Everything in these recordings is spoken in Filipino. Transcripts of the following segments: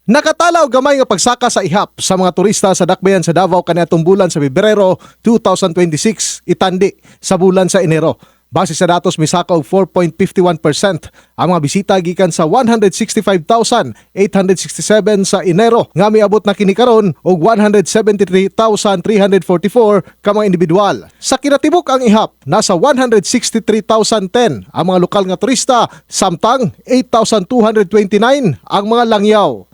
Nakatalaw gamay nga pagsaka sa ihap sa mga turista sa dakbayan sa Davao kaniadtong bulan sa Pebrero 2026 itandi sa bulan sa Enero. Base sa datos misaka og 4.51% ang mga bisita gikan sa 165,867 sa Enero nga miabot na kini karon og 173,344 ka mga individual. Sa kinatibuk ang ihap nasa 163,010 ang mga lokal nga turista samtang 8,229 ang mga langyaw.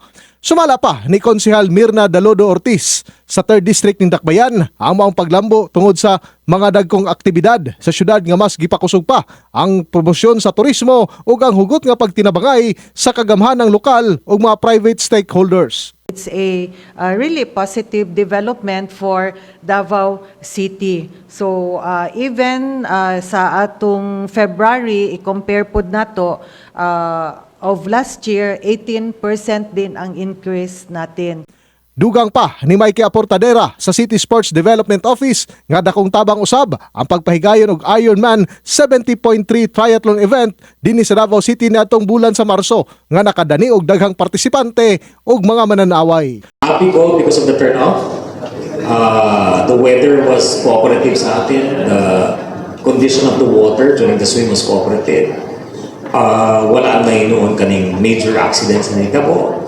Sumala pa ni Konsehal Mirna Dalodo Ortiz sa 3rd District ng Dakbayan ang maong paglambo tungod sa mga dagkong aktibidad sa syudad nga mas gipakusog pa ang promosyon sa turismo ug ang hugot nga pagtinabangay sa kagamhanang lokal ug mga private stakeholders. It's a really positive development for Davao City. So even sa atong February, i-compare pod nato of last year, 18% din ang increase natin. Dugang pa ni Mikey Aportadera sa City Sports Development Office nga dakong tabang usab ang pagpahigayon og Ironman 70.3 triathlon event dinhi sa Davao City niadtong bulan sa Marso nga nakadani og daghang partisipante ug mga mananaway. Happy go because of the turnout. The weather was cooperative sa atin. The condition of the water during the swim was cooperative. Wala na noon kaning major accidents na hitabo.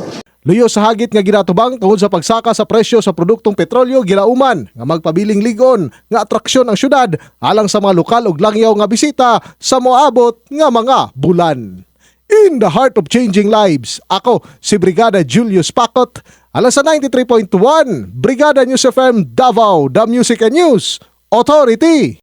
Luyo sa hagit nga ginatubang tungod sa pagsaka sa presyo sa produktong petrolyo gilauman nga magpabiling ligon nga atraksyon ang syudad alang sa mga lokal ug langyaw nga bisita sa moabot nga mga bulan. In the heart of changing lives, ako si Brigada Julius Pacot, alang sa 93.1 Brigada News FM Davao, The Music and News Authority.